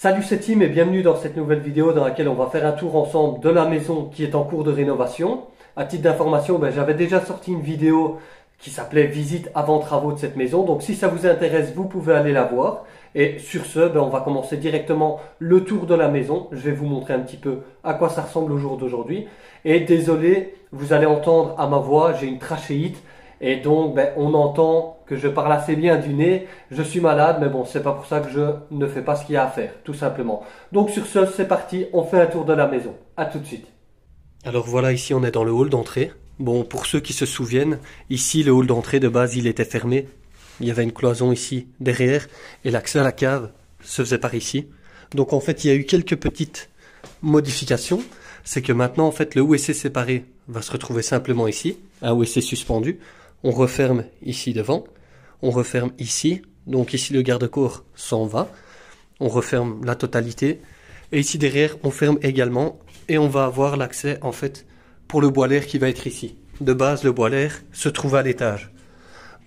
Salut c'est Tim et bienvenue dans cette nouvelle vidéo dans laquelle on va faire un tour ensemble de la maison qui est en cours de rénovation. À titre d'information, j'avais déjà sorti une vidéo qui s'appelait Visite avant travaux de cette maison. Donc si ça vous intéresse, vous pouvez aller la voir. Et sur ce, on va commencer directement le tour de la maison. Je vais vous montrer un petit peu à quoi ça ressemble au jour d'aujourd'hui. Et désolé, vous allez entendre à ma voix, j'ai une trachéite. Et donc, on entend que je parle assez bien du nez. Je suis malade, mais bon, c'est pas pour ça que je ne fais pas ce qu'il y a à faire, tout simplement. Donc sur ce, c'est parti, on fait un tour de la maison. À tout de suite. Alors voilà, ici on est dans le hall d'entrée. Bon, pour ceux qui se souviennent, ici le hall d'entrée de base, il était fermé. Il y avait une cloison ici, derrière, et l'accès à la cave se faisait par ici. Donc en fait, il y a eu quelques petites modifications. C'est que maintenant, en fait, le WC séparé va se retrouver simplement ici, un WC suspendu. On referme ici devant, on referme ici, donc ici le garde-corps s'en va, on referme la totalité, et ici derrière on ferme également, et on va avoir l'accès en fait pour le boiler qui va être ici. De base le boiler se trouve à l'étage.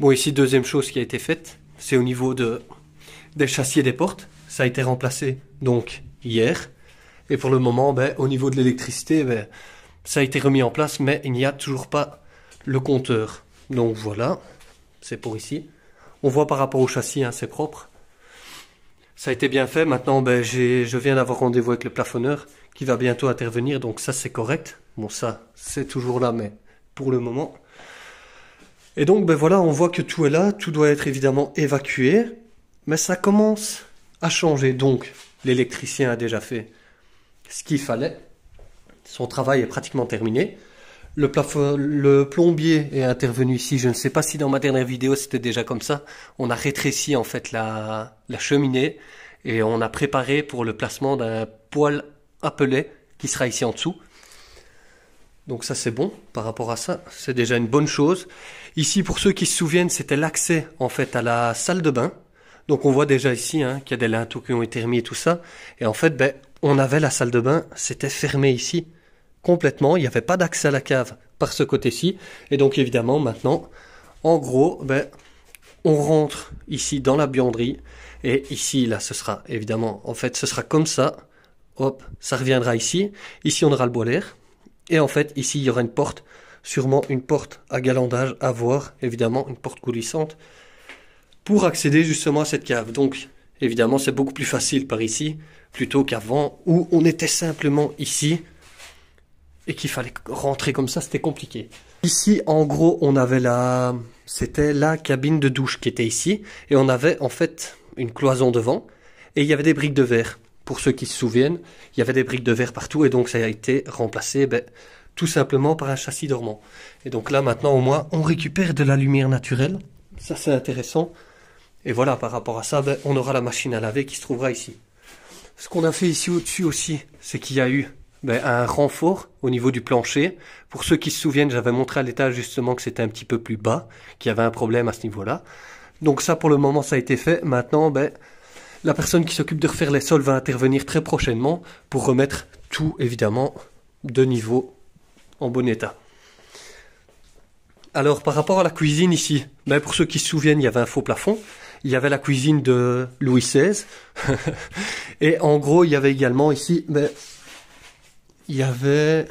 Bon, ici deuxième chose qui a été faite, c'est au niveau des châssis et des portes, ça a été remplacé donc hier, et pour le moment au niveau de l'électricité ça a été remis en place, mais il n'y a toujours pas le compteur. Donc voilà, c'est pour ici. On voit par rapport au châssis, c'est propre. Ça a été bien fait. Maintenant, je viens d'avoir rendez-vous avec le plafonneur qui va bientôt intervenir. Donc ça, c'est correct. Bon, ça, c'est toujours là, mais pour le moment. Et donc, voilà, on voit que tout est là. Tout doit être évidemment évacué. Mais ça commence à changer. Donc, l'électricien a déjà fait ce qu'il fallait. Son travail est pratiquement terminé. Le plombier est intervenu ici. Je ne sais pas si dans ma dernière vidéo c'était déjà comme ça. On a rétréci en fait la cheminée et on a préparé pour le placement d'un poêle à pellets qui sera ici en dessous. Donc ça c'est bon par rapport à ça. C'est déjà une bonne chose. Ici pour ceux qui se souviennent c'était l'accès en fait à la salle de bain. Donc on voit déjà ici qu'il y a des linteaux qui ont été remis et tout ça. Et en fait on avait la salle de bain. C'était fermé ici. Complètement, il n'y avait pas d'accès à la cave par ce côté-ci. Et donc évidemment maintenant, en gros, on rentre ici dans la buanderie. Et ici, là, ce sera évidemment, en fait, ce sera comme ça. Hop, ça reviendra ici. Ici, on aura le boiler. Et en fait, ici, il y aura une porte, sûrement une porte à galandage à voir, évidemment, une porte coulissante, pour accéder justement à cette cave. Donc, évidemment, c'est beaucoup plus facile par ici, plutôt qu'avant, où on était simplement ici. Et qu'il fallait rentrer comme ça, c'était compliqué. Ici, en gros, on avait c'était la cabine de douche qui était ici. Et on avait, en fait, une cloison devant. Et il y avait des briques de verre. Pour ceux qui se souviennent, il y avait des briques de verre partout. Et donc, ça a été remplacé, tout simplement par un châssis dormant. Et donc là, maintenant, au moins, on récupère de la lumière naturelle. Ça, c'est intéressant. Et voilà, par rapport à ça, on aura la machine à laver qui se trouvera ici. Ce qu'on a fait ici au-dessus aussi, c'est qu'il y a eu un renfort au niveau du plancher. Pour ceux qui se souviennent, j'avais montré à l'étage justement que c'était un petit peu plus bas, qu'il y avait un problème à ce niveau-là. Donc ça, pour le moment, ça a été fait. Maintenant, la personne qui s'occupe de refaire les sols va intervenir très prochainement pour remettre tout, évidemment, de niveau en bon état. Alors, par rapport à la cuisine ici, pour ceux qui se souviennent, il y avait un faux plafond. Il y avait la cuisine de Louis XVI. Et en gros, il y avait également ici... il y avait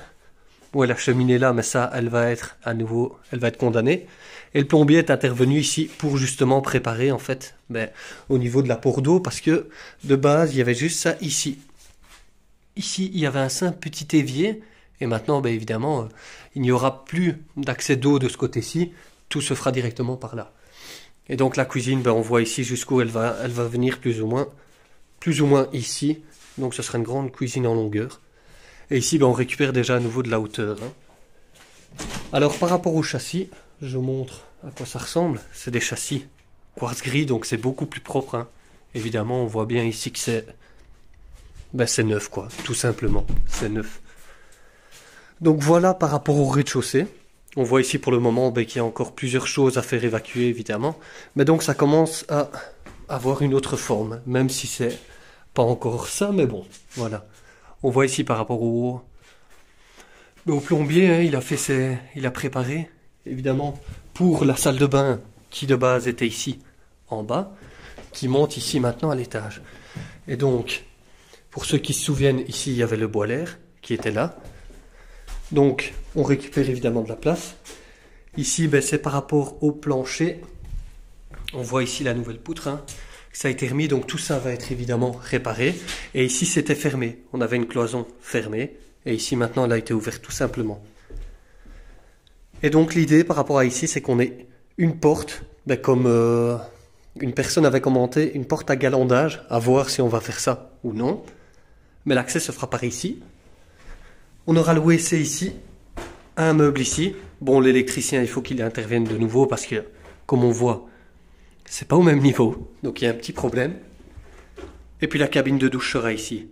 la cheminée là, mais ça, elle va être à nouveau, elle va être condamnée. Et le plombier est intervenu ici pour justement préparer en fait, au niveau de l'apport d'eau, parce que de base, il y avait juste ça ici. Ici, il y avait un simple petit évier, et maintenant, évidemment, il n'y aura plus d'accès d'eau de ce côté-ci. Tout se fera directement par là. Et donc la cuisine, on voit ici jusqu'où elle va venir plus ou moins ici. Donc ce sera une grande cuisine en longueur. Et ici, on récupère déjà à nouveau de la hauteur. Alors, par rapport au châssis, je montre à quoi ça ressemble. C'est des châssis quartz gris, donc c'est beaucoup plus propre. Évidemment, on voit bien ici que c'est neuf, quoi. Tout simplement, c'est neuf. Donc voilà, par rapport au rez-de-chaussée. On voit ici pour le moment qu'il y a encore plusieurs choses à faire évacuer, évidemment. Mais donc, ça commence à avoir une autre forme, même si c'est pas encore ça, mais bon, voilà. On voit ici par rapport au plombier, il a préparé, évidemment, pour la salle de bain qui de base était ici en bas, qui monte ici maintenant à l'étage. Et donc, Pour ceux qui se souviennent, ici il y avait le boiler qui était là. Donc on récupère évidemment de la place. Ici ben, c'est par rapport au plancher. On voit ici la nouvelle poutre. Hein. Ça a été remis, donc tout ça va être évidemment réparé. Et ici c'était fermé. On avait une cloison fermée. Et ici maintenant elle a été ouverte tout simplement. Et donc l'idée par rapport à ici, c'est qu'on ait une porte, ben, comme une personne avait commenté, une porte à galandage, à voir si on va faire ça ou non. Mais l'accès se fera par ici. On aura le WC ici, un meuble ici. Bon, l'électricien, il faut qu'il intervienne de nouveau parce que, comme on voit, c'est pas au même niveau. Donc il y a un petit problème. Et puis la cabine de douche sera ici.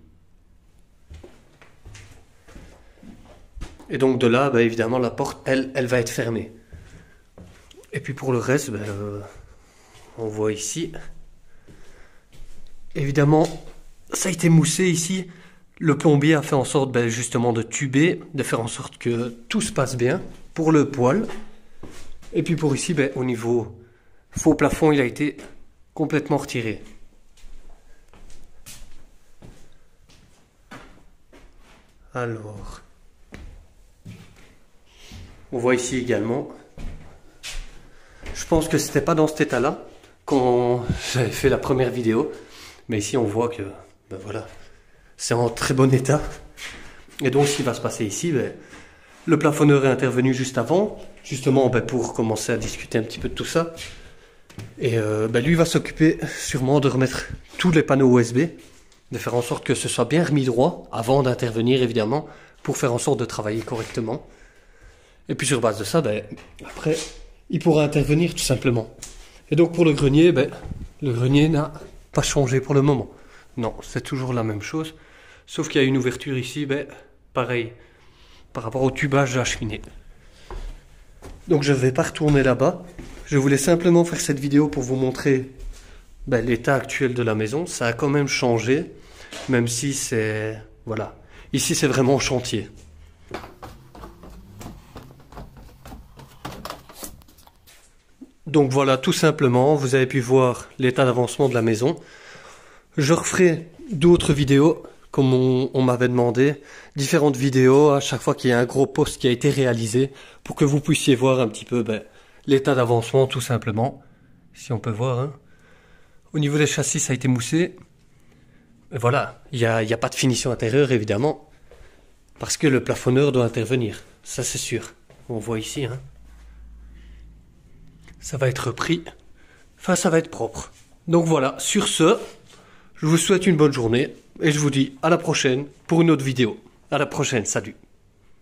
Et donc de là, bah, évidemment, la porte, elle va être fermée. Et puis pour le reste, bah, on voit ici. Évidemment, ça a été moussé ici. Le plombier a fait en sorte bah, justement de tuber, de faire en sorte que tout se passe bien pour le poêle. Et puis pour ici, bah, au niveau faux plafond, il a été complètement retiré. Alors... on voit ici également, je pense que c'était pas dans cet état-là quand j'avais fait la première vidéo, mais ici on voit que ben voilà, c'est en très bon état. Et donc ce qui va se passer ici, ben, le plafonneur est intervenu juste avant, justement ben, pour commencer à discuter un petit peu de tout ça. Et ben, lui va s'occuper sûrement de remettre tous les panneaux USB, de faire en sorte que ce soit bien remis droit, avant d'intervenir évidemment, pour faire en sorte de travailler correctement. Et puis sur base de ça, ben, après, il pourra intervenir tout simplement. Et donc pour le grenier, ben, le grenier n'a pas changé pour le moment. Non, c'est toujours la même chose. Sauf qu'il y a une ouverture ici, ben, pareil, par rapport au tubage de la cheminée. Donc je ne vais pas retourner là-bas. Je voulais simplement faire cette vidéo pour vous montrer ben, l'état actuel de la maison. Ça a quand même changé, même si c'est... voilà. Ici c'est vraiment chantier. Donc voilà, tout simplement, vous avez pu voir l'état d'avancement de la maison. Je referai d'autres vidéos, comme on m'avait demandé, différentes vidéos à chaque fois qu'il y a un gros poste qui a été réalisé, pour que vous puissiez voir un petit peu ben, l'état d'avancement, tout simplement. Si on peut voir. Hein. Au niveau des châssis, ça a été moussé. Et voilà, il n'y a pas de finition intérieure, évidemment, parce que le plafonneur doit intervenir. Ça, c'est sûr. On voit ici, hein. Ça va être repris. Enfin, ça va être propre. Donc voilà, sur ce, je vous souhaite une bonne journée et je vous dis à la prochaine pour une autre vidéo. À la prochaine, salut.